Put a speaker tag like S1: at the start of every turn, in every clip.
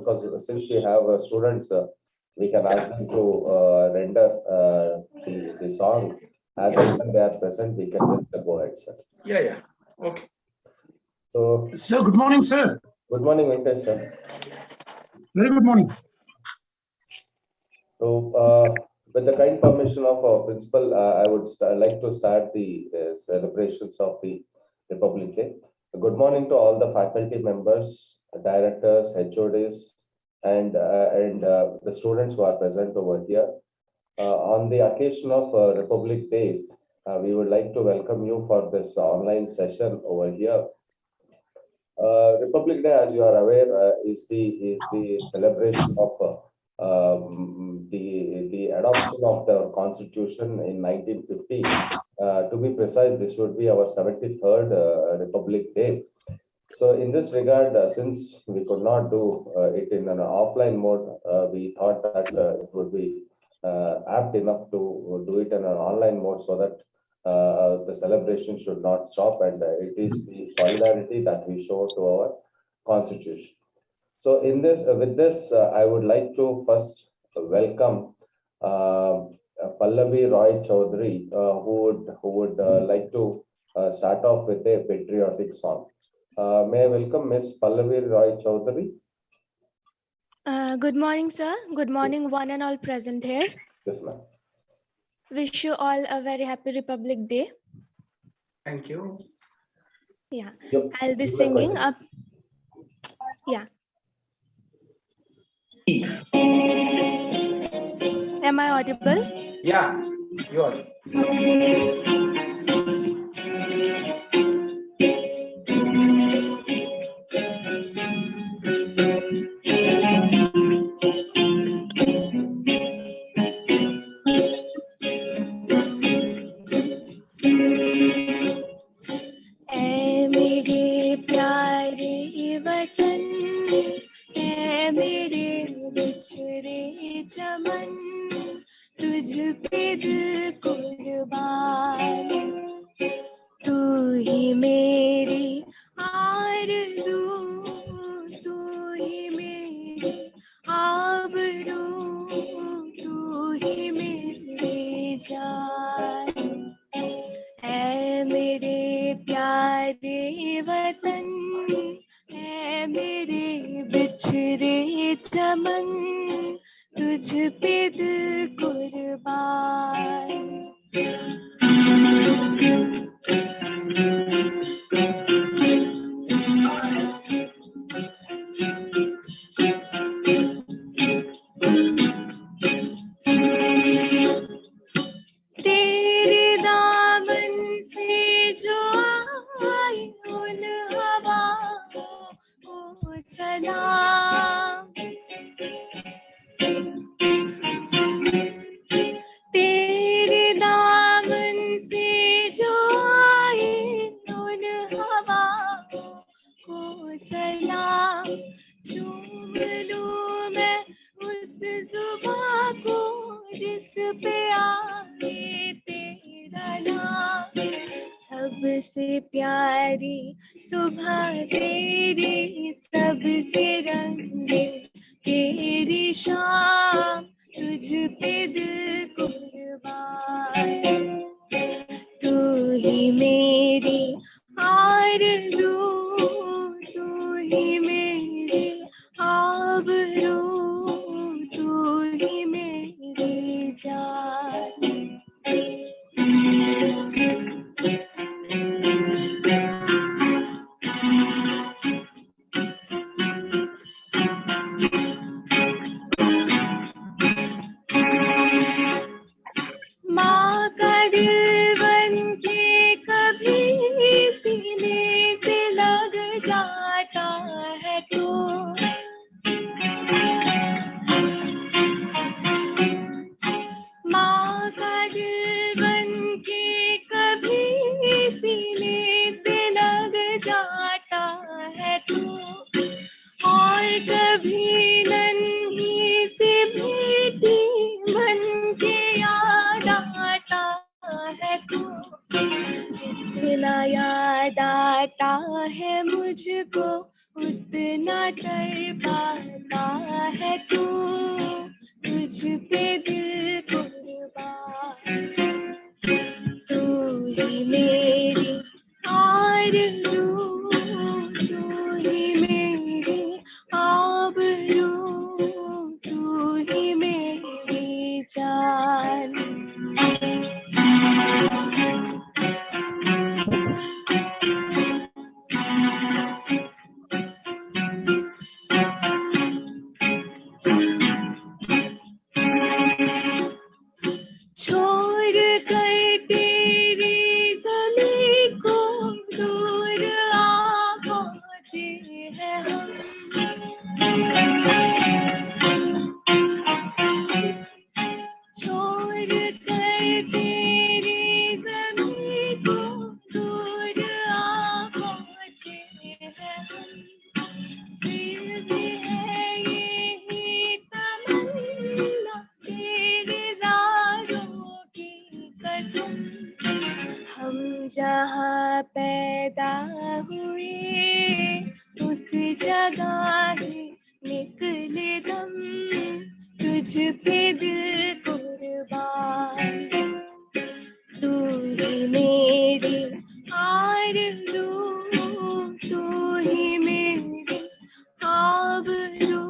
S1: because since we have students, we can ask them to render the song as and when they are present. We can just go ahead, sir.
S2: Yeah. Okay.
S1: So,
S3: sir, good morning, sir.
S1: Good morning, Venkatesh, sir.
S3: Very good morning.
S1: So, with the kind permission of our principal, I would like to start the celebrations of the Republic Day. Good morning to all the faculty members, directors, HODs, and the students who are present over here. On the occasion of Republic Day, we would like to welcome you for this online session over here. Republic Day, as you are aware, is the celebration of the adoption of the Constitution in 1950. To be precise, this would be our 73rd Republic Day. So, in this regard, since we could not do it in an offline mode, we thought that it would be apt enough to do it in an online mode so that the celebration should not stop, and it is the solidarity that we show to our constitution. So in this, with this, I would like to first welcome Pallavi Roy Chaudhary, who would like to start off with a patriotic song. May I welcome Miss Pallavi Roy Chaudhary?
S4: Good morning, sir. Good morning, one and all present here.
S1: Yes, ma'am.
S4: Wish you all a very happy Republic Day.
S2: Thank you.
S4: Yeah,
S1: Yep.
S4: I'll be singing up. Yeah. Am I audible?
S2: Yeah, you are.
S4: ऐ मेरे प्यारे वतन, ऐ मेरे बिछड़े चमन, तुझ पे दिल कुर्बान, तू ही मेरी आरज़ू, तू ही मेरी आबरू, तू ही मेरी जान। ऐ मेरे प्यारे वतन, ऐ मेरे बिछड़े चमन, तुझ पे दिल कुर्बान। तेरे दामन से जो आई उन हवाओं को सलाम, तेरे दामन से जो आई उन हवाओं को सलाम, चूम लूं मैं उस जुबां को जिस पे आए तेरा नाम। सबसे प्यारी सुबह तेरी, सबसे रंगे तेरी शाम, तुझ पे दिल कुर्बान, तू ही मेरी आरज़ू, तू ही मेरी आबरू, तू ही मेरी जान। माँ का दिल बन के कभी सीने से लग जाता है तो, माँ का दिल बन के कभी सीने से लग जाता है तो, और कभी नन्ही सी बेटी बन के याद आता है तो, जितना याद आता है मुझको उतना कर पाता है तू, तुझ पे दिल कुर्बान। तू ही मेरी आरज़ू, तू ही मेरी आबरू, तू ही मेरी जान। छोड़ कर तेरी ज़मीं को दूर आ पहुँचे हैं हम। छोड़ कर तेरी ज़मीं को दूर आ पहुँचे हैं हम। फिर भी है यही तमन्ना तेरे ज़ारों की कसम, हम जहाँ पैदा हुए उस जगह ही निकले दम, तुझ पे दिल कुर्बान। तू ही मेरी आरज़ू, तू ही मेरी आबरू,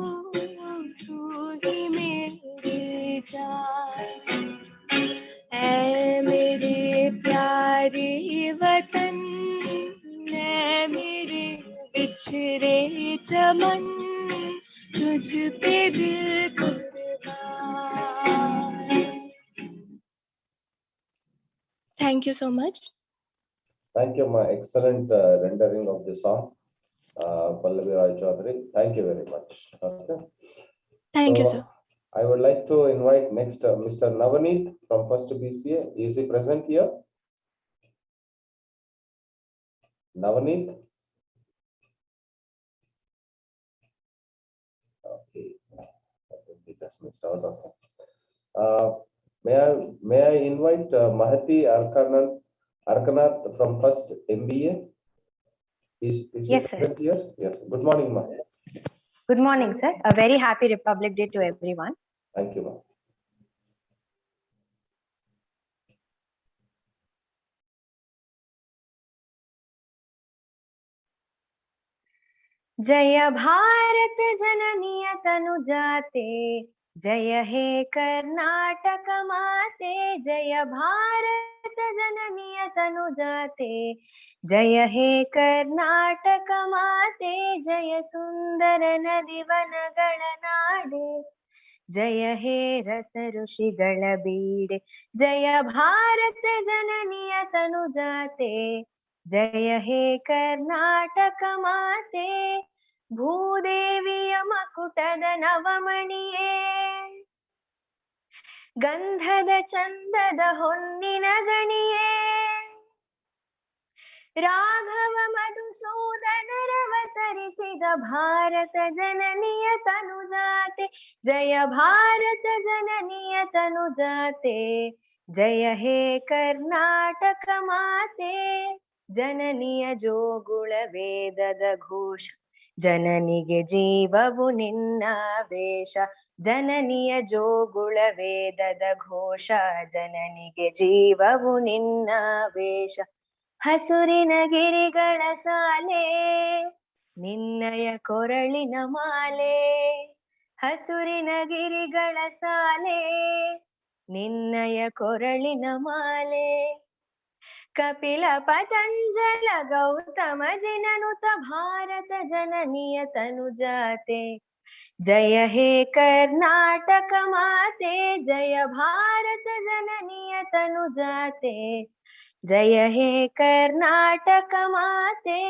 S4: तू ही मेरी जान। ऐ मेरे प्यारे वतन, ऐ मेरे बिछड़े चमन, तुझ पे दिल कुर्बान। Thank you so much.
S1: Thank you, my excellent rendering of the song, Pallavi Roy Chaudhary. Thank you very much. Okay.
S4: Thank you,
S1: So,
S4: sir.
S1: I would like to invite next Mr. Navaneet from First BCA. Is he present here? Navaneet? Okay. I think he just missed out. Okay. May I invite Mahati Arkanath from First MBA? Is she
S5: Yes, sir.
S1: present here? Yes. Good morning, Ma.
S5: Good morning, sir. A very happy Republic Day to everyone.
S1: Thank you, Ma.
S5: जय भारत जननीय तनुजाते, जय हे कर्नाटक माते। जय भारत जननीय तनुजाते, जय हे कर्नाटक माते। जय सुंदर नदी वनಗಳ ನಾಡೆ, जय हे रस ಋಷಿಗಳ ಬೀಡೆ। जय भारत जननीय तनुजाते, जय हे कर्नाटक माते। ಭೂದೇವಿಯ ಮಕುಟದ ನವಮಣಿಯೇ, ಗಂಧದ ಚಂದದ ಹೊನ್ನಿನ ಗಣಿಯೇ। ರಾಘವ ಮಧುಸೂದನರವತರಿಸಿದ ಭಾರತ ಜನನಿಯ ತನುಜಾತೆ, ಜಯ ಭಾರತ ಜನನಿಯ ತನುಜಾತೆ। ಜಯ ಹೇ ಕರ್ನಾಟಕ ಮಾತೆ, ಜನನಿಯ ಜೋಗುಳ ವೇದದ ಘೋಷ, ಜನನಿಗೆ ಜೀವವು ನಿನ್ನ ವೇಷ। ಜನನಿಯ ಜೋಗುಳ ವೇದದ ಘೋಷ, ಜನನಿಗೆ ಜೀವವು ನಿನ್ನ ವೇಷ। ಹಸುರಿನ ಗಿರಿಗಳ ಸಾಲೆ, ನಿನ್ನಯ ಕೊರಳಿನ ಮಾಲೆ। ಹಸುರಿನ ಗಿರಿಗಳ ಸಾಲೆ, ನಿನ್ನಯ ಕೊರಳಿನ ಮಾಲೆ। ಕಪಿಲ ಪತಂಜಲ ಗೌತಮ ಜಿನನುತ ಭಾರತ ಜನನಿಯ ತನುಜಾತೆ, ಜಯ ಹೇ ಕರ್ನಾಟಕ ಮಾತೆ। ಜಯ ಭಾರತ ಜನನಿಯ ತನುಜಾತೆ, ಜಯ ಹೇ ಕರ್ನಾಟಕ ಮಾತೆ।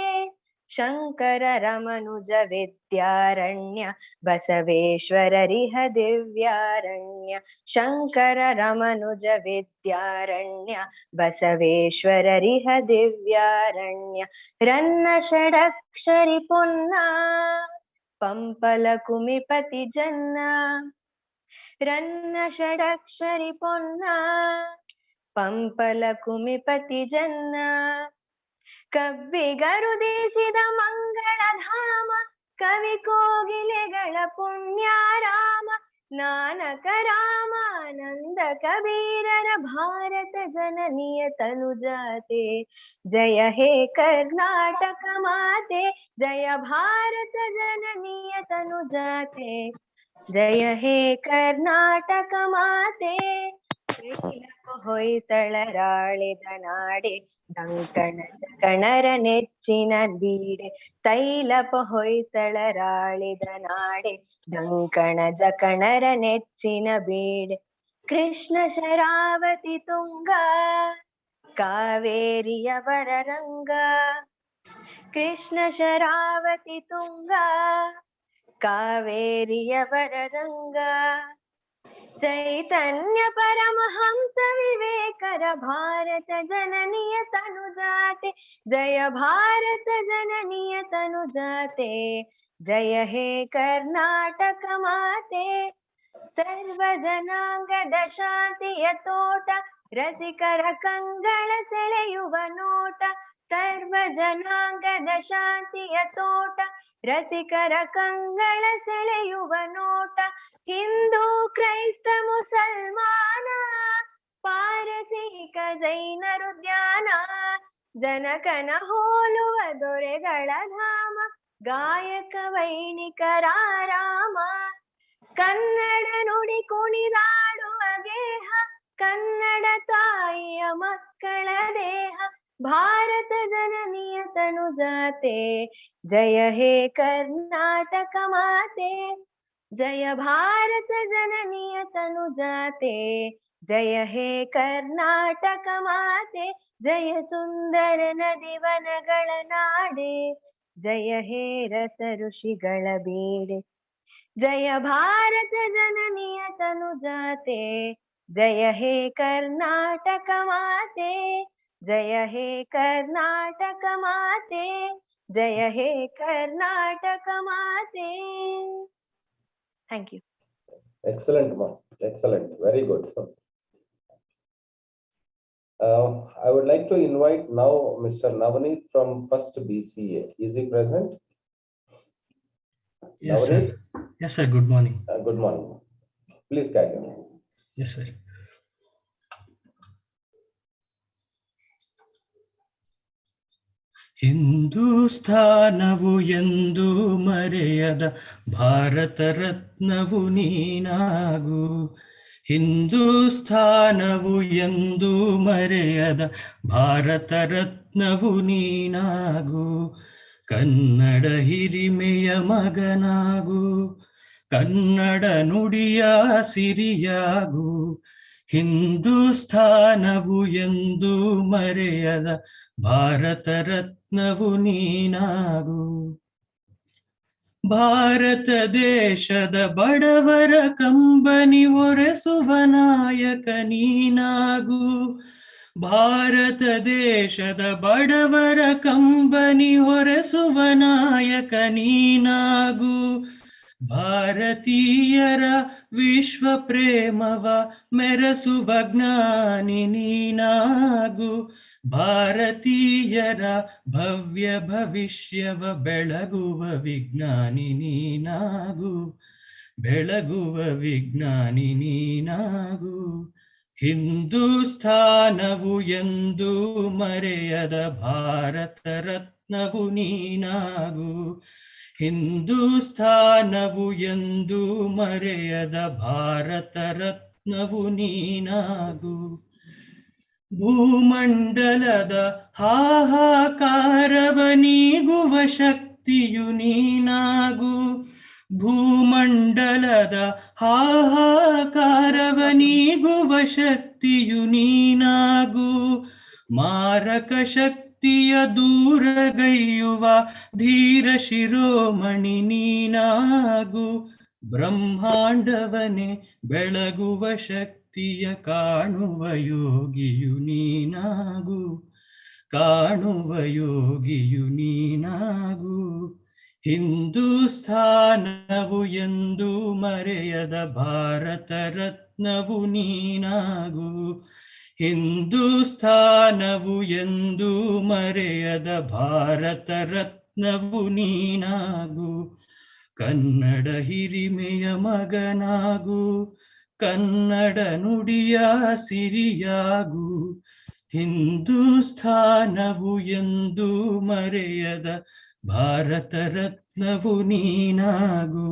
S5: ಶಂಕರ ರಮನುಜ ವಿದ್ಯಾರಣ್ಯ, ಬಸವೇಶ್ವರರಿಹ ದಿವ್ಯಾರಣ್ಯ। ಶಂಕರ ರಮನುಜ ವಿದ್ಯಾರಣ್ಯ, ಬಸವೇಶ್ವರರಿಹ ದಿವ್ಯಾರಣ್ಯ। ರನ್ನ ಷಡಕ್ಷರಿ ಪೊನ್ನ, ಪಂಪಲ ಕುಮಿಪತಿ ಜನ್ನ। ರನ್ನ ಷಡಕ್ಷರಿ ಪೊನ್ನ, ಪಂಪಲ ಕುಮಿಪತಿ ಜನ್ನ। ಕವ್ವಿಗರುದಿಸಿದ ಮಂಗಳ ಧಾಮ, ಕವಿ ಕೋಗಿಲೆಗಳ ಪುಣ್ಯಾರಾಮ। ನಾನಕ ರಾಮಾನಂದ ಕಬೀರರ ಭಾರತ ಜನನಿಯ ತನುಜಾತೆ ಜಯ ಹೇ ಕರ್ನಾಟಕ ಮಾತೆ ಜಯ ಭಾರತ ಜನನಿಯ ತನುಜಾತೆ ಜಯ ಹೇ ಕರ್ನಾಟಕ ಮಾತೆ ಹೊಯ್ಸಳರಾಳಿದ ನಾಡೆ ಡಂಕಣ ಕಣರ ನೆಚ್ಚಿನ ಬೀಡೆ ತೈಲಪ ಹೊಯ್ಸಳರಾಳಿದ ನಾಡೆ ಡಂಕಣ ಜಕಣರ ನೆಚ್ಚಿನ ಬೀಡೆ ಕೃಷ್ಣ ಶರಾವತಿ ತುಂಗ ಕಾವೇರಿಯ ವರರಂಗ ಕೃಷ್ಣ ಶರಾವತಿ ತುಂಗ ಕಾವೇರಿಯ ವರರಂಗ ಚೈತನ್ಯ ಪರಮಹಂಸ ವಿವೇಕರ ಭಾರತ ಜನನಿಯ ತನುಜಾತೆ ಜಯ ಭಾರತ ಜನನಿಯ ತನುಜಾತೆ ಜಯ ಹೇ ಕರ್ನಾಟಕ ಮಾತೆ ಸರ್ವ ಜನಾಂಗದ ಶಾಂತಿಯ ತೋಟ ರಸಿಕರ ಕಂಗಳ ಸೆಳೆಯುವ ನೋಟ ಸರ್ವ ಜನಾಂಗದ ಶಾಂತಿಯ ತೋಟ ರಸಿಕರ ಕಂಗಳ ಸೆಳೆಯುವ ನೋಟ ಹಿಂದೂ ಕ್ರೈಸ್ತ ಮುಸಲ್ಮಾನ ಪಾರಸೀಕ ಜೈನರು ಧ್ಯಾನ ಜನಕನ ಹೋಲುವ ದೊರೆಗಳ ಧಾಮ ಗಾಯಕ ವೈಣಿಕರಾರಾಮ ಕನ್ನಡ ನುಡಿ ಕುಣಿದಾಡುವ ಗೇಹ ಕನ್ನಡ ತಾಯಿಯ ಮಕ್ಕಳ ದೇಹ ಭಾರತ ಜನನಿಯ ತನುಜಾತೆ ಜಯ ಹೇ ಕರ್ನಾಟಕ ಮಾತೆ ಜಯ ಭಾರತ ಜನನಿಯ ತನುಜಾತೆ ಜಯ ಹೇ ಕರ್ನಾಟಕ ಮಾತೆ ಜಯ ಸುಂದರ ನದಿವನಗಳ ನಾಡೆ ಜಯ ಹೇ ರಸ ಋಷಿಗಳ ಬೀಡೆ ಜಯ ಭಾರತ ಜನನಿಯ ತನುಜಾತೆ ಜಯ ಹೇ ಕರ್ನಾಟಕ ಮಾತೆ ಜಯ ಹೇ ಕರ್ನಾಟಕ ಮಾತೆ ಜಯ ಹೇ ಕರ್ನಾಟಕ ಮಾತೆ thank you
S1: Excellent, ma'am. Excellent. Very good. I would like to invite now Mr. Navneet from First BCA. Is he present?
S6: Yes, sir.
S1: Navneet?
S6: Yes, sir. Good morning.
S1: Good morning. Please carry on.
S6: Yes, sir. ಹಿಂದೂಸ್ಥಾನವು ಎಂದು ಮರೆಯದ ಭಾರತ ರತ್ನವು ನೀನಾಗು ಹಿಂದೂಸ್ಥಾನವು ಎಂದು ಮರೆಯದ ಭಾರತ ರತ್ನವು ನೀನಾಗು ಕನ್ನಡ ಹಿರಿಮೆಯ ಮಗನಾಗು ಕನ್ನಡ ನುಡಿಯ ಸಿರಿಯಾಗು ಹಿಂದೂಸ್ಥಾನವು ಎಂದು ಮರೆಯದ ಭಾರತ ರತ್ನವು ನೀನಾಗು ಭಾರತ ದೇಶದ ಬಡವರ ಕಂಬನಿ ಒರೆಸುವ ನಾಯಕ ನೀನಾಗು ಭಾರತ ದೇಶದ ಬಡವರ ಕಂಬನಿ ಹೊರೆಸುವ ನಾಯಕ ನೀನಾಗು ಭಾರತೀಯರ ವಿಶ್ವ ಪ್ರೇಮವ ಮೆರೆಸುವ ಜ್ಞಾನಿ ನೀನಾಗು ಭಾರತೀಯರ ಭವ್ಯ ಭವಿಷ್ಯವ ಬೆಳಗುವ ವಿಜ್ಞಾನಿ ನೀನಾಗು ಬೆಳಗುವ ವಿಜ್ಞಾನಿ ನೀನಾಗು ಹಿಂದೂಸ್ಥಾನವು ಎಂದು ಮರೆಯದ ಭಾರತ ರತ್ನವು ನೀನಾಗು ಹಿಂದೂಸ್ಥಾನವು ಎಂದು ಮರೆಯದ ಭಾರತ ರತ್ನವು ನೀನಾಗು ಭೂಮಂಡಲದ ಹಾಹಾಕಾರವ ನೀಗುವ ಶಕ್ತಿಯು ನೀನಾಗು ಭೂಮಂಡಲದ ಹಾಹಾಕಾರವ ನೀಗುವ ಶಕ್ತಿಯು ನೀನಾಗು ಮಾರಕ ಶಕ್ತಿಯ ದೂರಗೈಯುವ ಧೀರ ಶಿರೋಮಣಿ ನೀನಾಗು ಬ್ರಹ್ಮಾಂಡವನೇ ಬೆಳಗುವ ಶಕ್ತಿಯ ಕಾಣುವ ಯೋಗಿಯು ನೀನಾಗು ಕಾಣುವ ಯೋಗಿಯು ನೀನಾಗು ಹಿಂದೂಸ್ಥಾನವು ಎಂದು ಮರೆಯದ ಭಾರತ ರತ್ನವು ನೀನಾಗು ಹಿಂದೂಸ್ಥಾನವು ಎಂದು ಮರೆಯದ ಭಾರತ ರತ್ನವು ನೀನಾಗು ಕನ್ನಡ ಹಿರಿಮೆಯ ಮಗನಾಗು, ಕನ್ನಡ ನುಡಿಯ ಸಿರಿಯಾಗು, ಹಿಂದೂಸ್ಥಾನವು ಎಂದು ಮರೆಯದ Bharat ರತ್ನವು ನೀನಾಗು,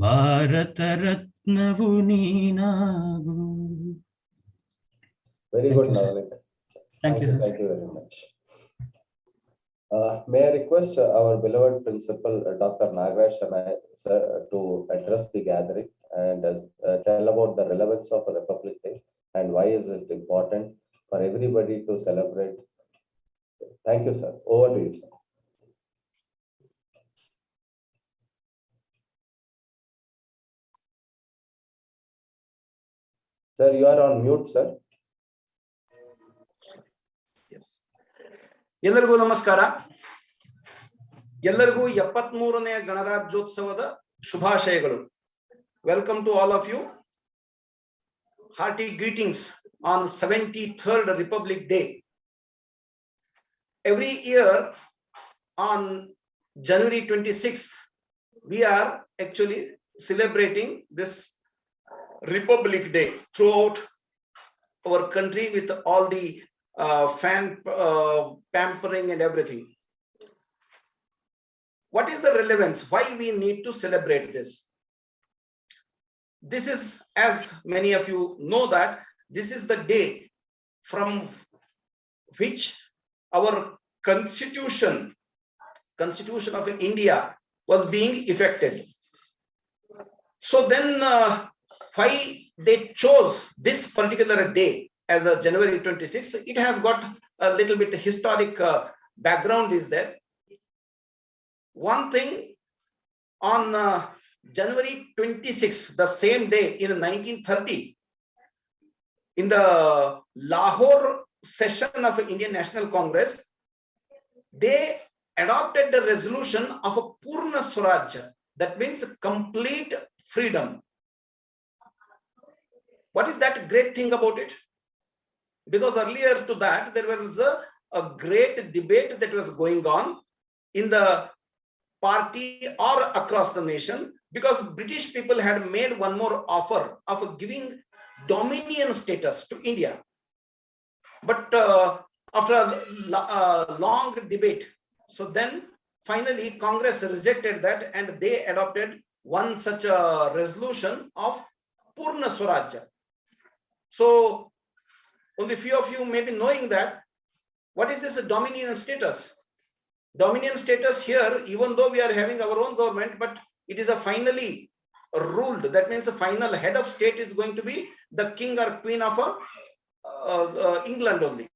S6: Bharat ರತ್ನವು ನೀನಾಗು.
S1: Very
S6: Thank
S1: good,
S6: you, sir.
S1: Navneet.
S6: Thank you, sir.
S1: Thank you very much. May I request our beloved principal, Dr. Nagaraj Shanai, sir, to address the gathering and tell about the relevance of a Republic Day and why is it important for everybody to celebrate. Thank you, sir. Over to you, sir. Sir, you are on mute, sir.
S2: Yes. ಎಲ್ಲರಿಗೂ ನಮಸ್ಕಾರ. ಎಲ್ಲರಿಗೂ 73ನೇ ಗಣರಾಜ್ಯೋತ್ಸವದ ಶುಭಾಶಯಗಳು. Welcome to all of you. Hearty greetings on 73rd Republic Day. Every year on January 26th, we are actually celebrating this Republic Day throughout our country with all the pampering and everything. What is the relevance? Why we need to celebrate this? This is, as many of you know, that this is the day from which our constitution of India was being effected. So then why they chose this particular day as a January 26th? It has got a little bit historic background is there. One thing, on January 26th, the same day in 1930, in the Lahore session of Indian National Congress, they adopted the resolution of a Purna Swaraj, that means complete freedom. What is that great thing about it? Because earlier to that, there was a great debate that was going on in the party or across the nation, because British people had made one more offer of giving dominion status to India. But after a long debate, so then finally Congress rejected that and they adopted one such a resolution of Purna Swaraj. So only few of you may be knowing that. What is this dominion status? Dominion status here, even though we are having our own government, but it is a finally ruled. That means the final head of state is going to be the king or queen of England only.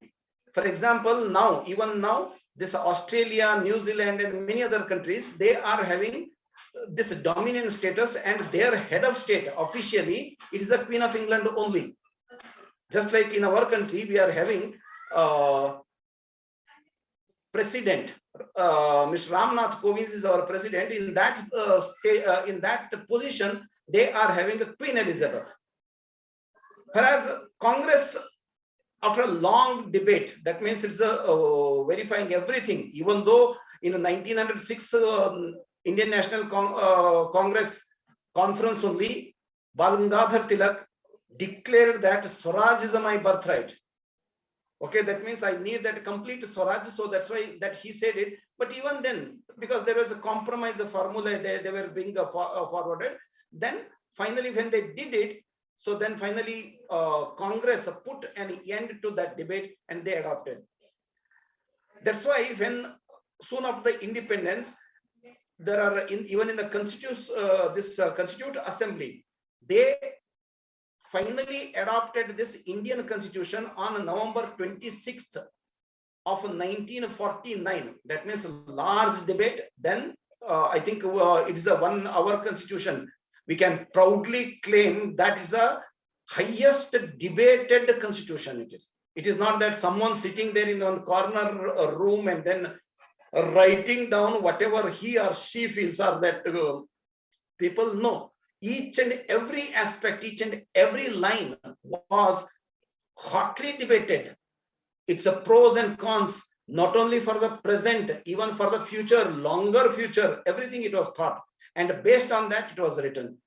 S2: For example, now, even now, this Australia, New Zealand, and many other countries, they are having this dominion status, and their head of state officially, it is the Queen of England only. Just like in our country, we are having president. Mr. Ramnath Kovind is our president. In that position, they are having a Queen Elizabeth. Whereas Congress, after a long debate, that means it's verifying everything. Even though in 1906 Indian National Congress conference only, Bal Gangadhar Tilak declared that Swaraj is my birthright. Okay, that means I need that complete Swaraj, so that's why that he said it. But even then, because there was a compromise, a formula they were being forwarded, then finally when they did it, so then finally Congress put an end to that debate and they adopted. That's why when soon after the independence, there are even in the Constituent Assembly, they finally adopted this Indian Constitution on November 26th of 1949. That means a large debate. Then I think it is a 1 hour constitution. We can proudly claim that is a highest debated constitution. It is not that someone sitting there in one corner room and then writing down whatever he or she feels, or that people know. Each and every aspect, each and every line was hotly debated. It's a pros and cons, not only for the present, even for the future, longer future, everything it was thought. and based on that it was written.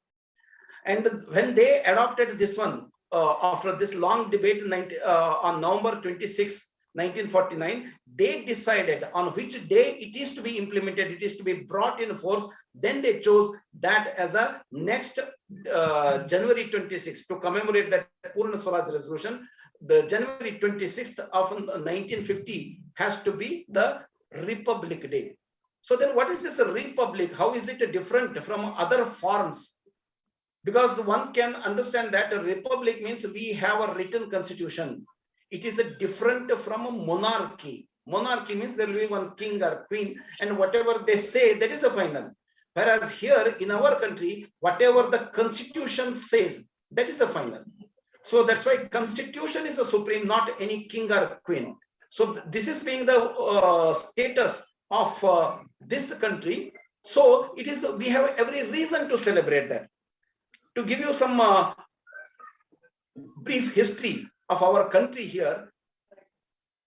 S2: And when they adopted this one, after this long debate on November 26, 1949, they decided on which day it is to be implemented, it is to be brought in force. Then they chose that as a next January 26th to commemorate that Purna Swaraj resolution. The January 26th of 1950 has to be the Republic Day. So then what is this republic? How is it different from other forms? Because one can understand that a republic means we have a written constitution. It is a different from a monarchy. Monarchy means there will be one king or queen, and whatever they say, that is a final. Whereas here in our country, whatever the constitution says, that is a final. So that's why constitution is a supreme, not any king or queen. So this is being the status of this country. So it is, we have every reason to celebrate that. To give you some brief history of our country here,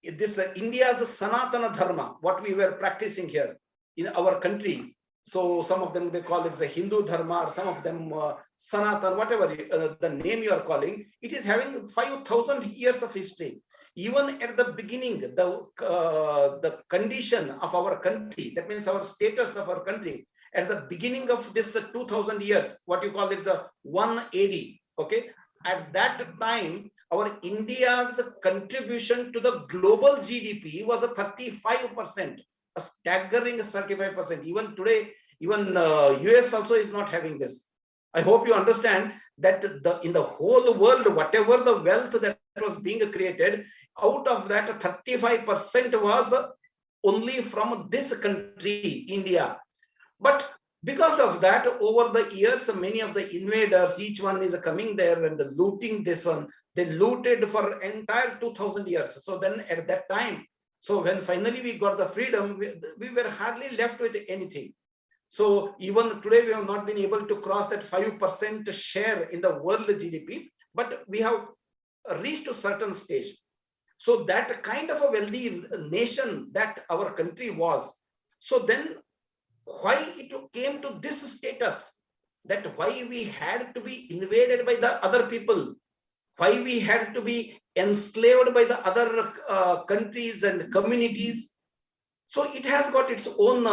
S2: this India's Sanatana Dharma, what we were practicing here in our country. So some of them, they call it the Hindu Dharma, or some of them Sanatan, whatever the name you are calling, it is having 5,000 years of history. Even at the beginning, the condition of our country, that means our status of our country, at the beginning of this 2000 years, what you call it is a 1 AD, okay? At that time, our India's contribution to the global GDP was a 35%, a staggering 35%. Even today, even US also is not having this. I hope you understand that in the whole world, whatever the wealth that was being created, out of that 35% was only from this country, India. But because of that, over the years, many of the invaders, each one is coming there and looting this one. They looted for entire 2000 years. So then at that time, so when finally we got the freedom, we were hardly left with anything. So even today, we have not been able to cross that 5% share in the world GDP, but we have reached a certain stage. So that kind of a wealthy nation that our country was. So then why it came to this status, that why we had to be invaded by the other people, why we had to be enslaved by the other countries and communities. So it has got its own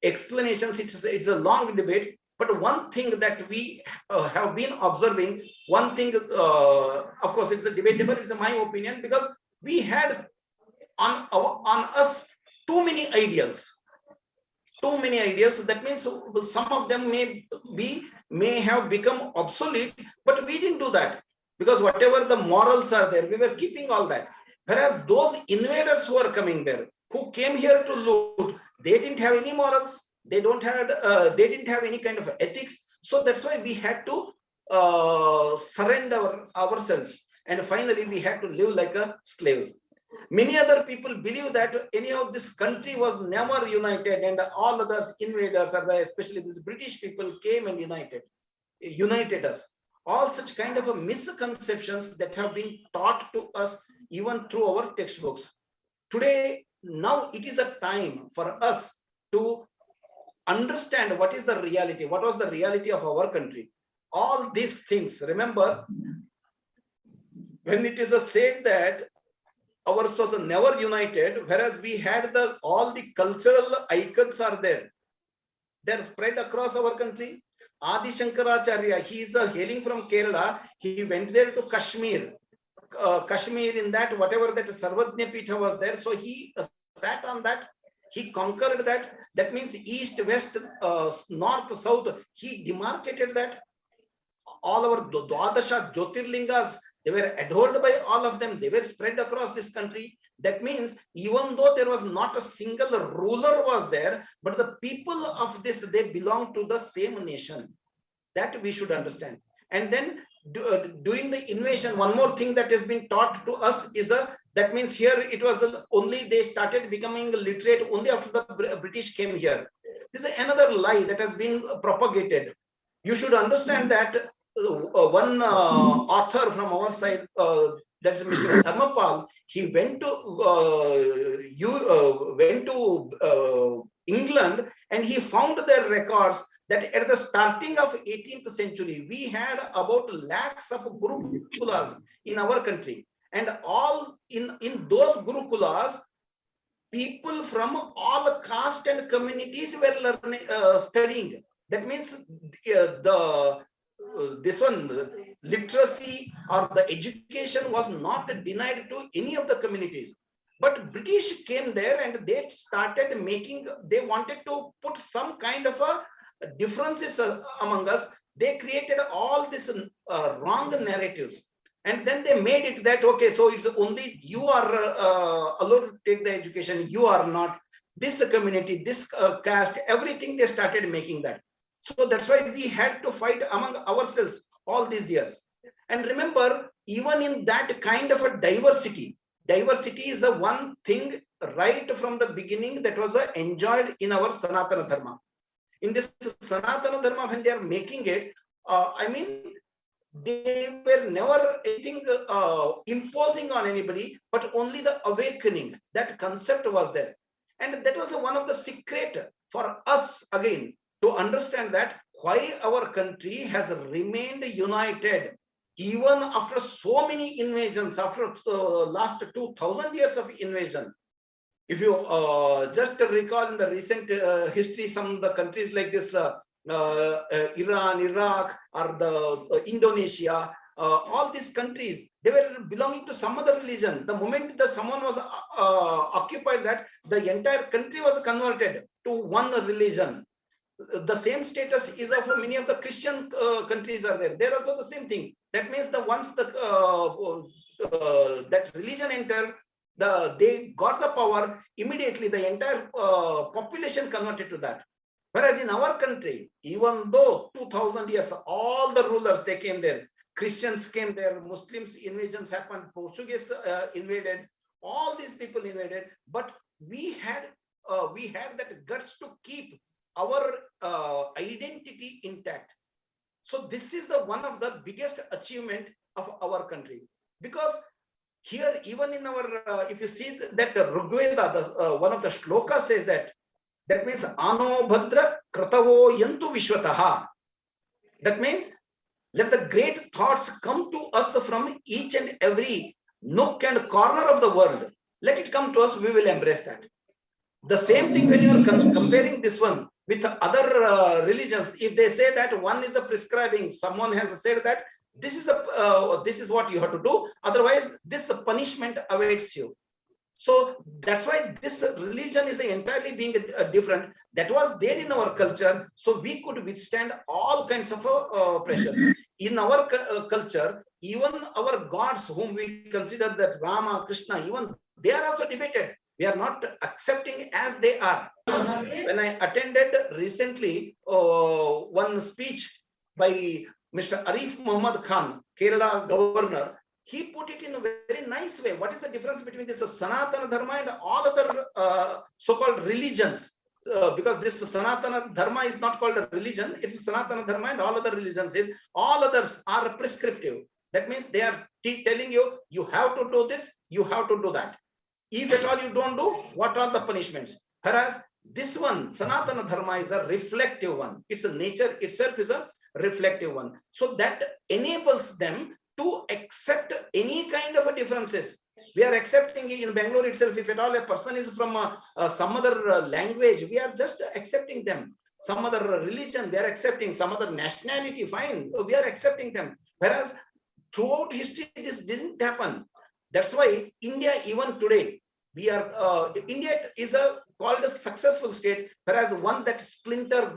S2: explanations. It's a long debate, but one thing that we have been observing, one thing, of course, it's a debatable, it's my opinion, because we had on us too many ideals. Too many ideas. That means some of them may have become obsolete, but we didn't do that, because whatever the morals are there, we were keeping all that. Whereas those invaders who are coming there, who came here to loot, they didn't have any morals. They didn't have any kind of ethics. So that's why we had to surrender ourselves, and finally we had to live like slaves. Many other people believe that anyhow this country was never united, and all others invaders, especially these British people, came and united us. All such kind of misconceptions that have been taught to us even through our textbooks. Today, now it is a time for us to understand what is the reality, what was the reality of our country. All these things, remember, when it is said that ours was never united, whereas we had all the cultural icons are there. They're spread across our country. Adi Shankaracharya, he is hailing from Kerala. He went there to Kashmir. Kashmir, in that, whatever that Sarvajna Pitha was there, so he sat on that. He conquered that. That means east, west, north, south. He demarcated that. All our Dwadasha Jyotirlingas, they were adored by all of them. They were spread across this country. That means even though there was not a single ruler was there, but the people of this, they belong to the same nation. That we should understand. And then during the invasion, one more thing that has been taught to us is that means here it was only they started becoming literate only after the British came here. This is another lie that has been propagated. You should understand that one author from our side, that's Mr. Dharmapal, he went to England and he found their records that at the starting of 18th century, we had about lakhs of gurukulas in our country. And all in those gurukulas, people from all caste and communities were learning, studying. That means this one, literacy or the education was not denied to any of the communities. But British came there and they started making, they wanted to put some kind of a differences among us. They created all these wrong narratives. And then they made it that, okay, so it's only you are allowed to take the education, you are not. This community, this caste, everything they started making that. So that's why we had to fight among ourselves all these years. And remember, even in that kind of a diversity is the one thing right from the beginning that was enjoyed in our Sanatana Dharma. In this Sanatana Dharma, when they are making it, I mean, they were never anything imposing on anybody, but only the awakening. That concept was there. And that was one of the secret for us again to understand that why our country has remained united even after so many invasions, after last 2000 years of invasion. If you just recall in the recent history, some of the countries like this, Iran, Iraq, or the Indonesia, all these countries, they were belonging to some other religion. The moment that someone was occupied that, the entire country was converted to one religion. The same status is of many of the Christian countries are there. They're also the same thing. That means the once the that religion entered, they got the power, immediately the entire population converted to that. Whereas in our country, even though 2000 years, all the rulers, they came there. Christians came there, Muslims invasions happened, Portuguese invaded, all these people invaded, but we had that guts to keep our identity intact. So this is the one of the biggest achievement of our country, because here, even in our, if you see that the Rigveda, one of the shlokas says that means Ano Bhadra Kratavo Yantu Vishwataha. That means let the great thoughts come to us from each and every nook and corner of the world. Let it come to us, we will embrace that. The same thing when you are comparing this one with other religions, if they say that one is a prescribing, someone has said that this is what you have to do, otherwise this punishment awaits you. So that's why this religion is entirely being different. That was there in our culture, so we could withstand all kinds of pressures. In our culture, even our gods whom we consider that Rama, Krishna, even they are also debated. We are not accepting as they are. When I attended recently one speech by Mr. Arif Muhammad Khan, Kerala governor, he put it in a very nice way. What is the difference between this Sanatana Dharma and all other so-called religions? Because this Sanatana Dharma is not called a religion, it's Sanatana Dharma, and all other religions is, all others are prescriptive. That means they are telling you, you have to do this, you have to do that. If at all you don't do, what are the punishments? Whereas this one, Sanatana Dharma, is a reflective one. It's a nature itself is a reflective one. So that enables them to accept any kind of a differences. We are accepting in Bangalore itself, if at all a person is from some other language, we are just accepting them. Some other religion, we are accepting. Some other nationality, fine, we are accepting them. Whereas throughout history, this didn't happen. That's why India, even today, we are India is called a successful state, whereas one that splinter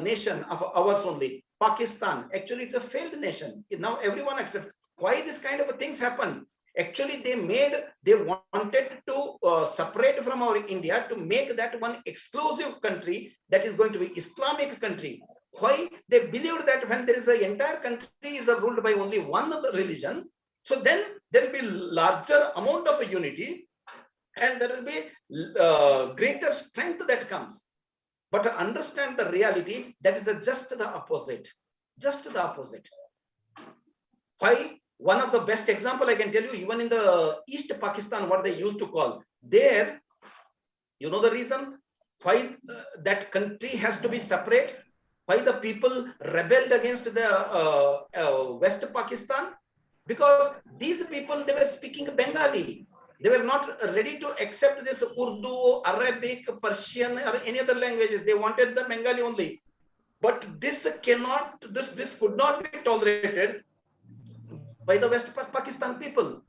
S2: nation of ours only, Pakistan, actually it's a failed nation. Now everyone accepts. Why this kind of things happen? Actually, they wanted to separate from our India to make that one exclusive country that is going to be Islamic country. Why? They believed that when there is an entire country is ruled by only one religion, so then there will be larger amount of unity and there will be greater strength that comes. But to understand the reality, that is just the opposite. Just the opposite. Why? One of the best example I can tell you, even in the East Pakistan, what they used to call there, you know the reason why that country has to be separate? why the people rebelled against the West Pakistan? Because these people, they were speaking Bengali. They were not ready to accept this Urdu, Arabic, Persian, or any other languages. They wanted the Bengali only. But this could not be tolerated by the West Pakistan people.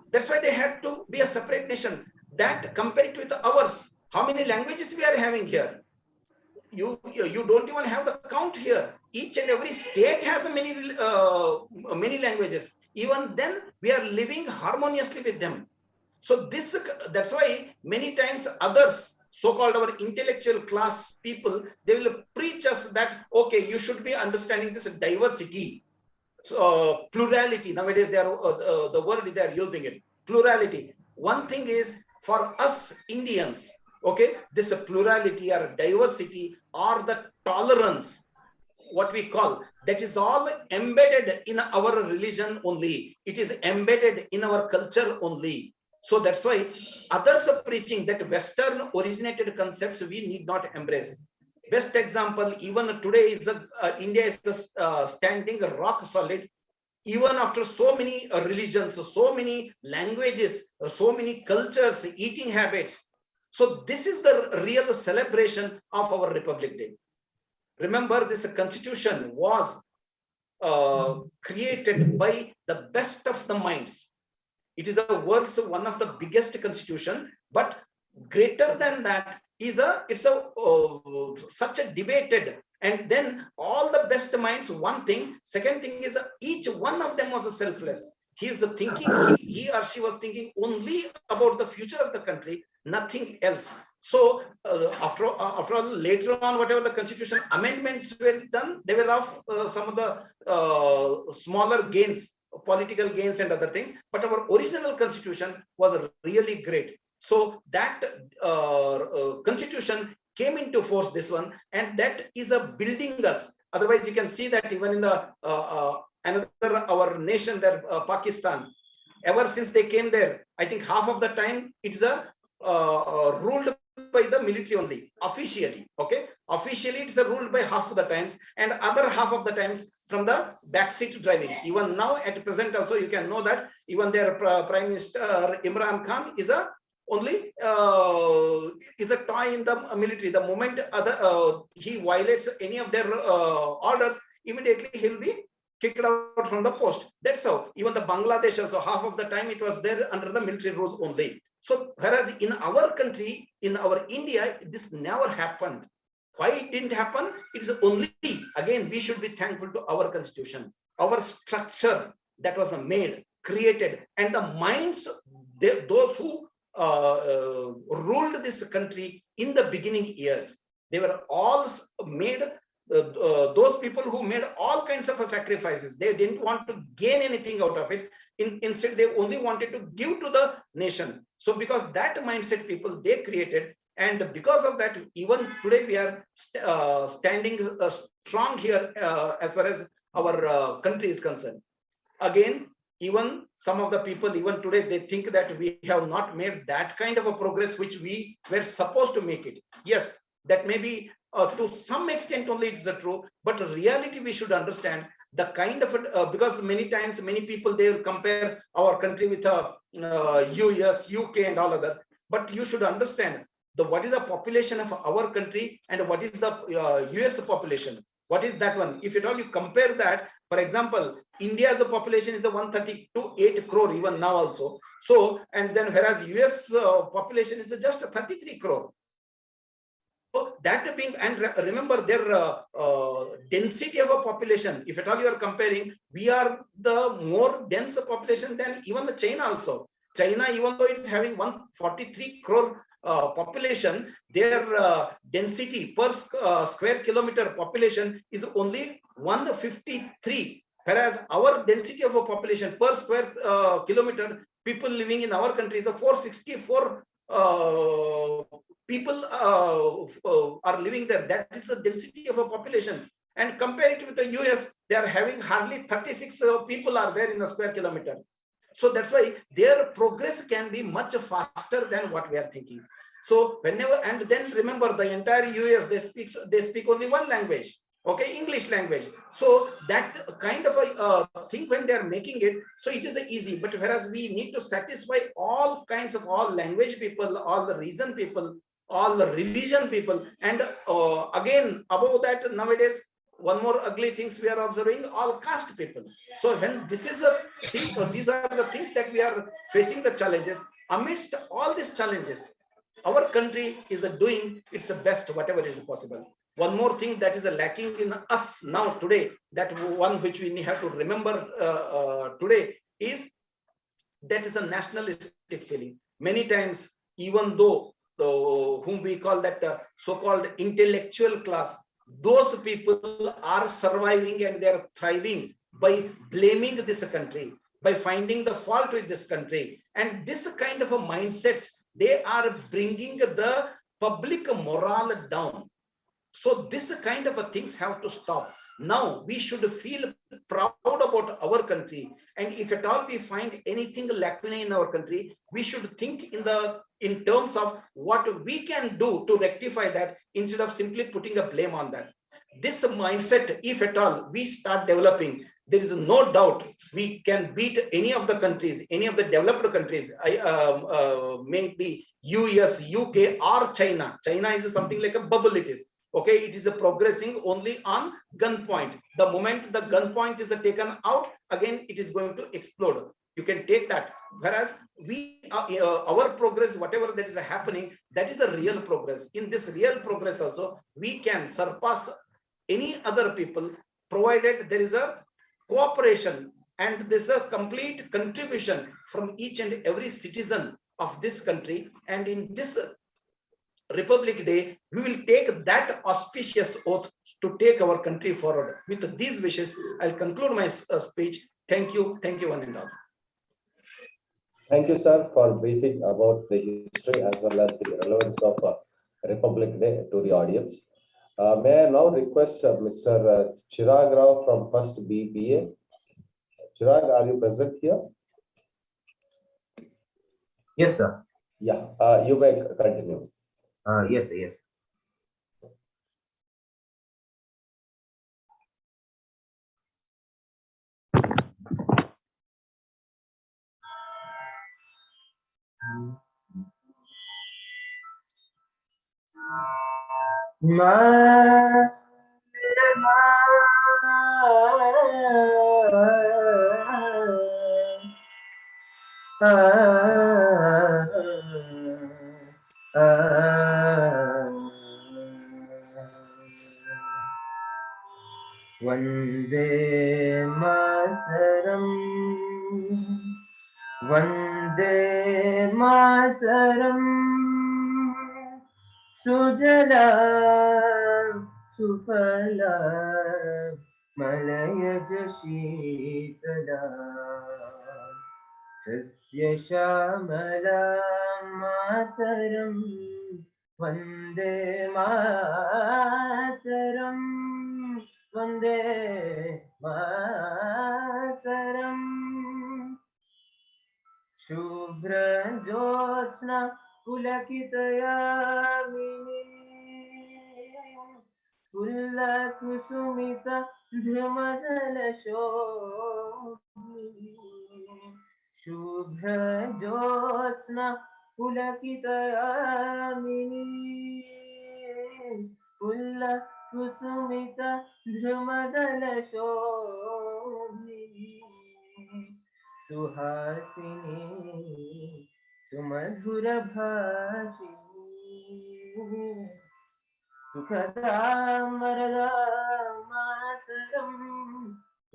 S2: That's why they had to be a separate nation. That compared with ours, how many languages we are having here? You don't even have the count here. Each and every state has many languages. Even then, we are living harmoniously with them. So that's why many times others, so-called our intellectual class people, they will preach us that, okay, you should be understanding this diversity. So plurality, nowadays they are the word they are using it, plurality. One thing is for us Indians, okay, this plurality or diversity or the tolerance, what we call, that is all embedded in our religion only. It is embedded in our culture only. So that's why others are preaching that Western originated concepts we need not embrace. Best example, even today is India is standing rock solid, even after so many religions, so many languages, so many cultures, eating habits. So this is the real celebration of our Republic Day. Remember, this constitution was created by the best of the minds. It is the world's one of the biggest constitution, but greater than that is such a debated, and then all the best minds, one thing. Second thing is each one of them was a selfless. He is thinking, he or she was thinking only about the future of the country, nothing else. So after all, later on, whatever the constitution amendments were done, they were of some of the smaller gains, political gains and other things, but our original constitution was really great. So that constitution came into force, this one, and that is a building us. Otherwise, you can see that even in the another our nation there, Pakistan, ever since they came there, I think half of the time it is a ruled by the military only, officially. Okay, officially it's ruled by half of the times, and other half of the times from the backseat driving. Even now at present also, you can know that even their Prime Minister Imran Khan is a only is a toy in the military. The moment he violates any of their orders, immediately he'll be kicked out from the post. That's how. Even the Bangladesh also, half of the time it was there under the military rule only. So whereas in our country, in our India, this never happened. Why it didn't happen? It is only, again, we should be thankful to our constitution, our structure that was made, created, and the minds, those who ruled this country in the beginning years, they were all made, those people who made all kinds of sacrifices. They didn't want to gain anything out of it. Instead, they only wanted to give to the nation. So because that mindset people they created, and because of that, even today we are standing strong here as far as our country is concerned. Again, even some of the people, even today, they think that we have not made that kind of a progress which we were supposed to make it. Yes, that may be to some extent only it's true, but reality we should understand the kind of because many times many people they will compare our country with US, UK and all other. But you should understand what is the population of our country and what is the US population. What is that one? If at all you compare that, for example, India's population is a 132.8 crore even now also. So, and then whereas US population is just 33 crore. So that being, and remember their density of a population, if at all you are comparing, we are the more dense population than even the China also. China, even though it's having 143 crore population, their density per square kilometer population is only 153, whereas our density of a population per square kilometer, people living in our country is a 464 people are living there. That is the density of a population. And compare it with the US, they are having hardly 36 people are there in a square kilometer. So that's why their progress can be much faster than what we are thinking. So whenever, and then remember the entire US, they speak only one language. Okay, English language. So that kind of a thing when they are making it, so it is easy. But whereas we need to satisfy all kinds of all language people, all the region people, all the religion people, and again above that nowadays one more ugly things we are observing, all caste people. So when this is a thing, these are the things that we are facing the challenges. Amidst all these challenges, our country is doing its best whatever is possible. One more thing that is lacking in us now today, that one which we have to remember today, is that is a nationalistic feeling. Many times, even though whom we call that so-called intellectual class, those people are surviving and they are thriving by blaming this country, by finding the fault with this country. And this kind of a mindsets, they are bringing the public morale down. So this kind of a things have to stop. Now we should feel proud about our country, and if at all we find anything lacking in our country, we should think in terms of what we can do to rectify that, instead of simply putting a blame on that. This mindset, if at all we start developing, there is no doubt we can beat any of the countries, any of the developed countries. Maybe US, UK, or China. China is something like a bubble. It is. Okay, it is progressing only on gunpoint. The moment the gunpoint is taken out, again it is going to explode. You can take that. Whereas we, our progress, whatever that is happening, that is a real progress. In this real progress also, we can surpass any other people, provided there is a cooperation and there's a complete contribution from each and every citizen of this country. And in this Republic Day, we will take that auspicious oath to take our country forward. With these wishes, I'll conclude my speech. Thank you, one and all.
S1: Thank you, sir, for briefing about the history as well as the relevance of Republic Day to the audience. May I now request Mr. Chirag Rao from First BBA. Chirag, are you present here?
S7: Yes, sir.
S1: Yeah, you may continue.
S7: Yes, yes. Vande Mataram, Vande Mataram, Sujala Sufala Malayaj Sheetala Sasya Shamala Mataram, Vande Mataram, Vande Mataram. Shubhra Jyotsna Pulakitayamini Pulla Kusumita Dhrumadala Shobhini Shubhra Jyotsna Pulakitayamini Pulla Kusumita Dhrumadala Shobhini Suhasini Sumadhura Bhashini Sukhadam Varadam Mataram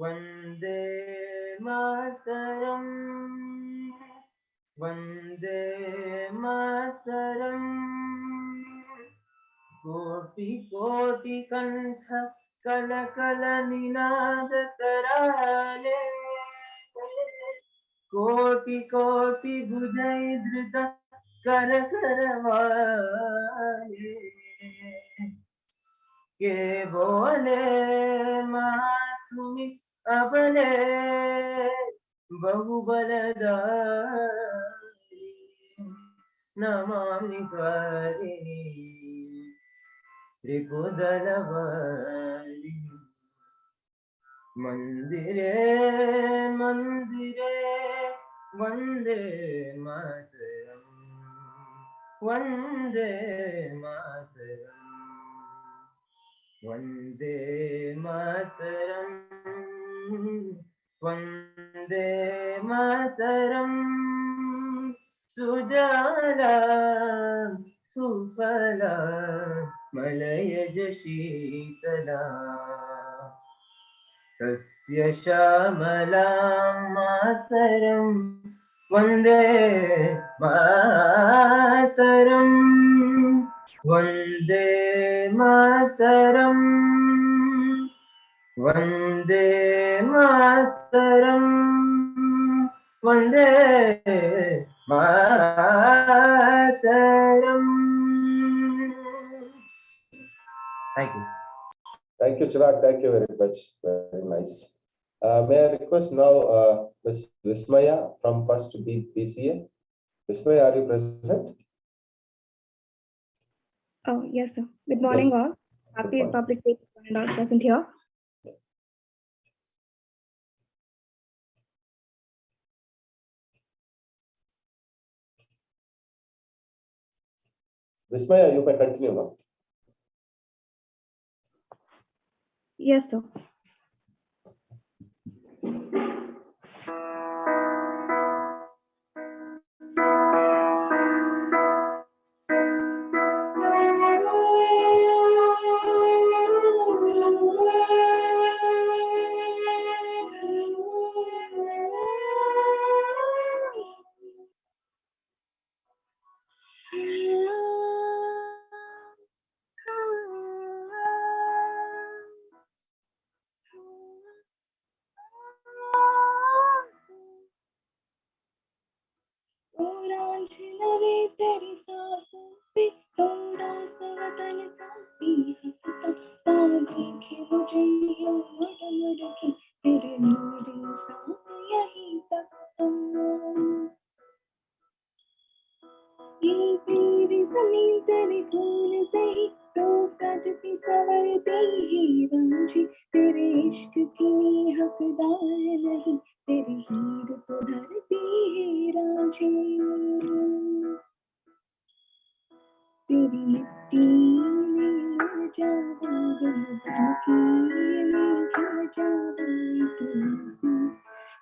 S7: Vande Mataram Vande Mataram Koti Koti Kantha Kala Kala Ninada Tarale Koti Koti Bhujai Dhrita Kara Karavale Ke Bole Mahatmi Abale Bahubaladari Namami Karini Tripudalavali मंदिरे मंदिरे वंदे मातरम वंदे मातरम वंदे मातरम वंदे मातरम सुजला सुफला मलयज शीतला तस्य श्यामलां मातरं वन्दे मातरं वन्दे मातरं वन्दे मातरं Vande Mataram Thank you.
S1: Thank you, Chirag. Thank you very much. Very nice. May I request now Ms. Vismaya from First BCA? Vismaya, are you present?
S8: Oh, yes, sir. Good morning,
S1: Yes.
S8: all. Happy
S1: morning.
S8: Republic Day to all and all present here.
S1: Vismaya, you may continue now.
S8: Yes, sir. नवे तेरी सांसों पे थोड़ा सा बदल का भी हकता देखे मुझे यूं मुड़ मुड़ के तेरे नूरी साथ यहीं तक ये तेरी जमीन तेरे खून से ही तो सजती सवरती ही रांझी तेरे इश्क की हकदार नहीं तेरी हीर तो धरती है रांझी तेरी मिट्टी में उड़ जावा गम की में खिल जावा तुलसी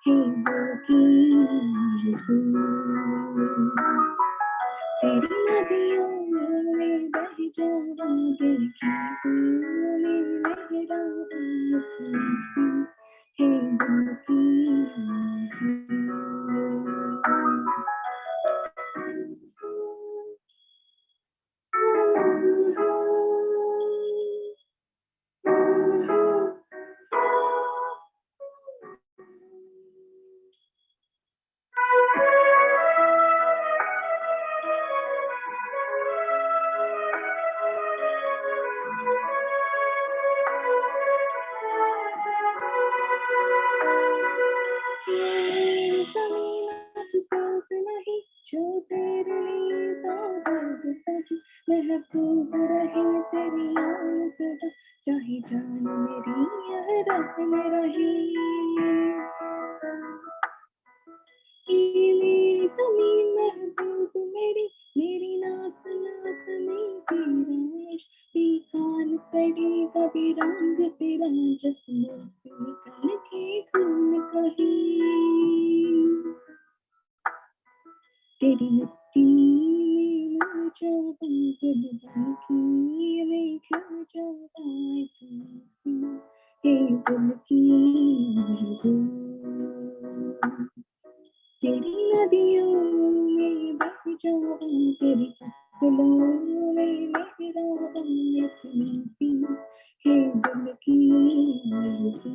S8: हे दिल की आरज़ू तेरी नदियों में बह जावा दिल की तूने लहरावा तुलसी हे दिल की जो तेरे लिए ज़ाबत सही महफूज रहे तेरी याद सदा चाहे जान मेरी यह राह में रही मेरी ज़मीन महबूब मेरी नास नास में तेरा इश्क कान पड़े कभी रंग तेरा जिस्मों से निकल के खून कहीं तेरी मिट्टी में मुड़ जावा दिल बन की में खिल जावा तुलसी हे दिल की आरज़ू तेरी नदियों में बह जावा तेरी फसलों में लहरावा तुलसी हे दिल की आरज़ू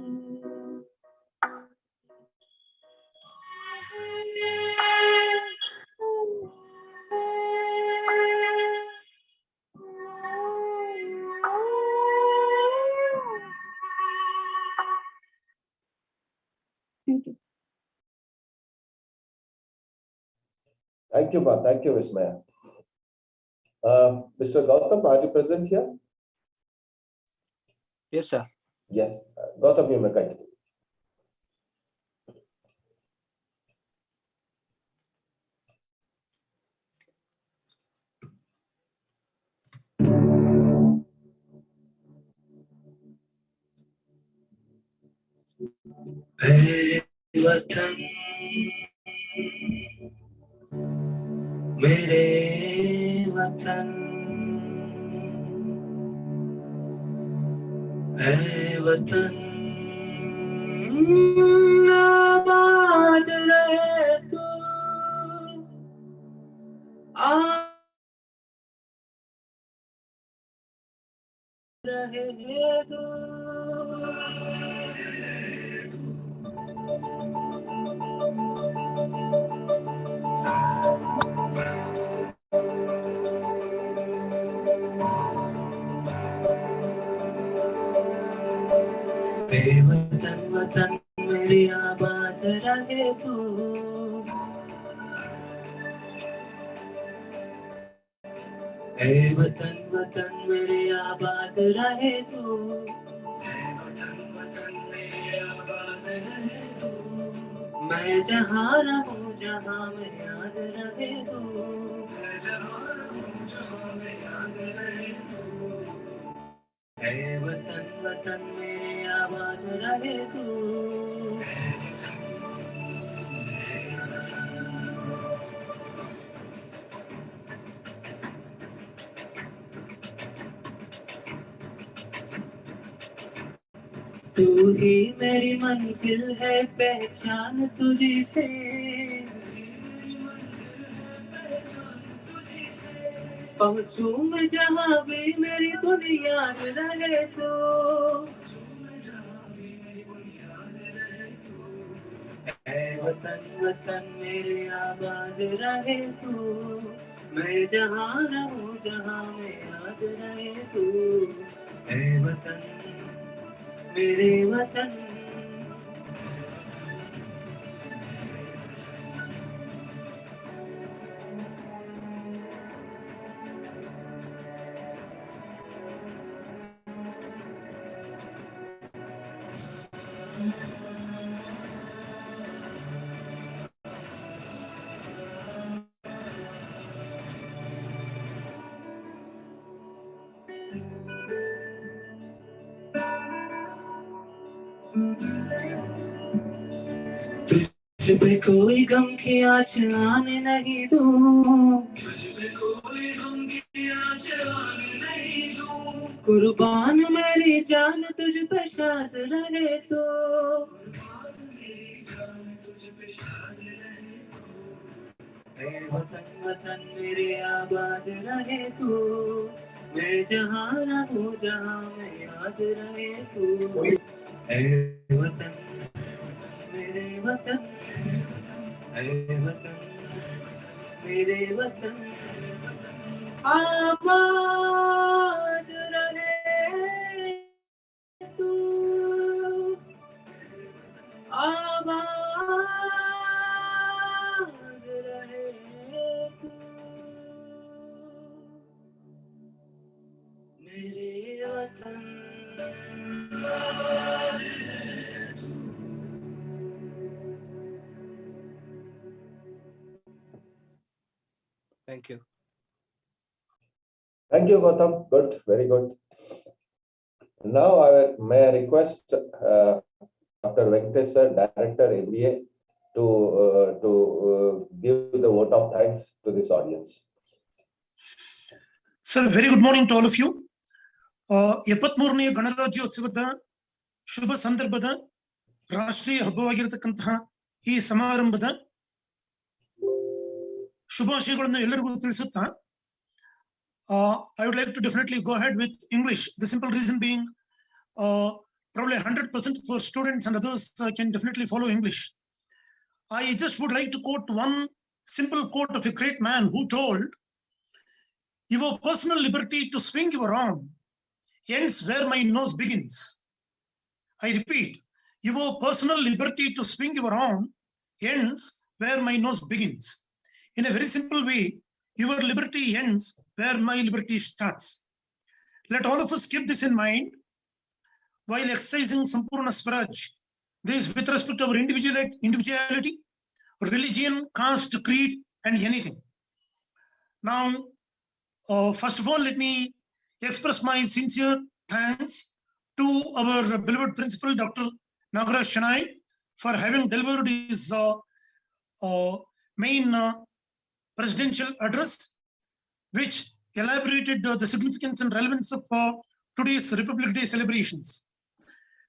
S8: Thank you.
S1: Thank you, Ma. Thank you, Vismaya. Mr. Gautam, are you present here?
S9: Yes, sir.
S1: Yes. Gautam, you may continue.
S9: है वतन मेरे वतन है वतन आबाद रहे तू रहे तू वतन वतन मेरी आबाद रहे तू वतन वतन मेरी आबाद रहे तू वतन वतन मेरी आबाद रहे तू मैं जहाँ रहूँ जहाँ में याद रहे तू मैं जहाँ रहूँ जहाँ में याद रहे तू वतन वतन मेरे आबाद रहे तू तू ही मेरी मंजिल है पहचान तुझी से पहुंचूं मैं जहाँ भी मेरी बुनियाद रहे तो वतन वतन मेरे आबाद रहे तू मैं जहाँ रहूं जहाँ में याद रहे तू वतन मेरे वतन तुझ पे कोई गम की आँच आने नहीं दूं तुझ पे कोई गम की आँच आने नहीं दूं कुर्बान मेरी जान तुझ पे शाद रहे तो कुर्बान मेरी जान तुझ पे शाद रहे तो वतन वतन मेरे आबाद रहे तू मैं जहाँ रहूं जहाँ में याद रहे तू वतन मेरे वतन वतन मेरे वतन आबाद रहे तू आबाद रहे तू मेरे वतन Thank you.
S1: Thank you, Gautam. Good, very good. Now, may I request Dr. Venkatesh sir, Director MBA, to give the vote of thanks to this audience.
S3: Sir, very good morning to all of you. 73ನೇ ಗಣರಾಜ್ಯೋತ್ಸವದ ಶುಭ ಸಂದರ್ಭದ ರಾಷ್ಟ್ರೀಯ ಹಬ್ಬವಾಗಿರತಕ್ಕಂತಹ ಈ ಸಮಾರಂಭದ ಶುಭಾಶಯಗಳನ್ನು ಎಲ್ಲರಿಗೂ ತಿಳಿಸುತ್ತಾ I would like to definitely go ahead with English. The simple reason being probably 100% for students and others can definitely follow English. I just would like to quote one simple quote of a great man who told, "Your personal liberty to swing your arm ends where my nose begins." I repeat, your personal liberty to swing your arm ends where my nose begins. In a very simple way, your liberty ends where my liberty starts. Let all of us keep this in mind while exercising Sampurna Swaraj. This with respect to our individuality, religion, caste, creed, and anything. Now, first of all, let me express my sincere thanks to our beloved principal, Dr. Nagaraj Shanai, for having delivered his main presidential address, which elaborated the significance and relevance of today's Republic Day celebrations.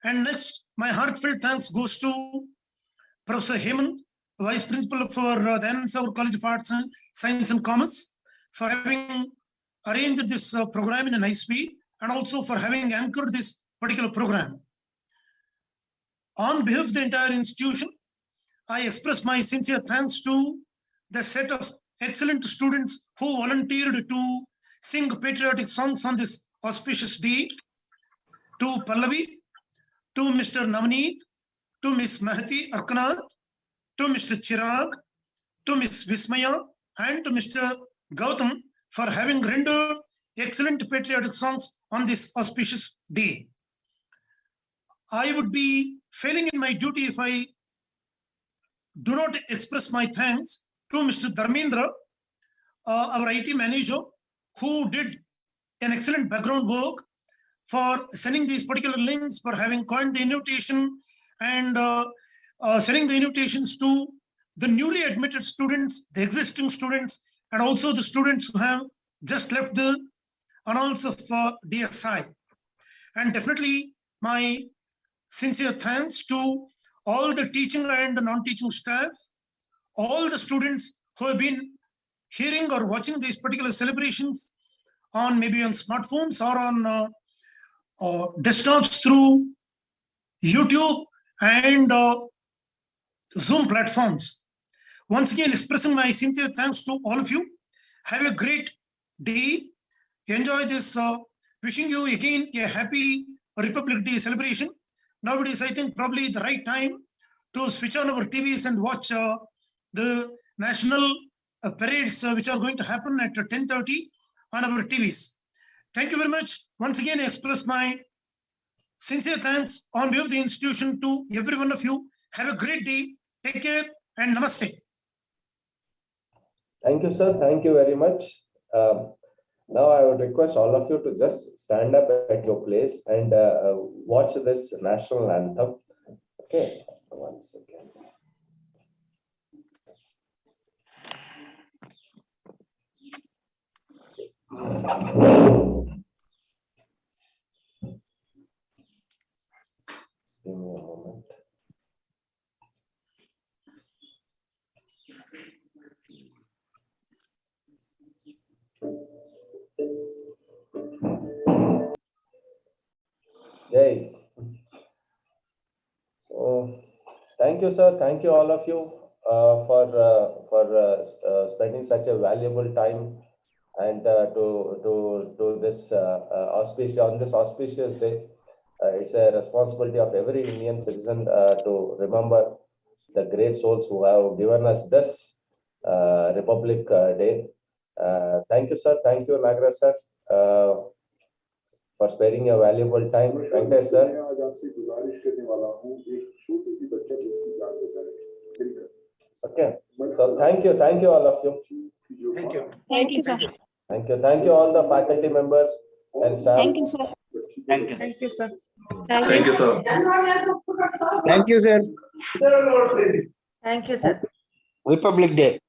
S3: And next, my heartfelt thanks goes to Professor Hemant, Vice Principal for the Anand College of Arts and Science and Commerce, for having arranged this program in a nice way, and also for having anchored this particular program. On behalf of the entire institution, I express my sincere thanks to the set of excellent students who volunteered to sing patriotic songs on this auspicious day, to Pallavi, to Mr. Navneet, to Ms. Mahati Arkanath, to Mr. Chirag, to Ms. Vismaya, and to Mr. Gautam for having rendered excellent patriotic songs on this auspicious day. I would be failing in my duty if I do not express my thanks to Mr. Dharmendra, our IT manager, who did an excellent background work for sending these particular links, for having coined the invitation, and sending the invitations to the newly admitted students, the existing students, and also the students who have just left the annals of DSI. And definitely my sincere thanks to all the teaching and non-teaching staff, all the students who have been hearing or watching these particular celebrations on maybe on smartphones or on desktops through YouTube and Zoom platforms. Once again, expressing my sincere thanks to all of you. Have a great day. Enjoy this. Wishing you again a happy Republic Day celebration. Now it is, I think, probably the right time to switch on our TVs and watch the national parades which are going to happen at 10:30 on our TVs. Thank you very much. Once again, I express my sincere thanks on behalf of the institution to every one of you. Have a great day. Take care and namaste.
S1: Thank you, sir. Thank you very much. Now I would request all of you to just stand up at your place and watch this national anthem. Okay, one second. Just give me a moment. Jai. So, thank you, sir. Thank you, all of you, for spending such a valuable time and to this auspicious day. It's a responsibility of every Indian citizen to remember the great souls who have given us this Republic Day. Thank you, sir. Thank you, Nagaraj sir, for sparing your valuable time. Venkatesh sir. Okay. So thank you, all of you.
S2: Thank you.
S8: Thank you, sir.
S1: Thank you, all the faculty members and staff.
S8: Thank you, sir.
S2: Thank you.
S8: Thank you, sir.
S2: Thank you, sir.
S7: Thank you, sir.
S10: Thank you, sir.
S7: Republic Day.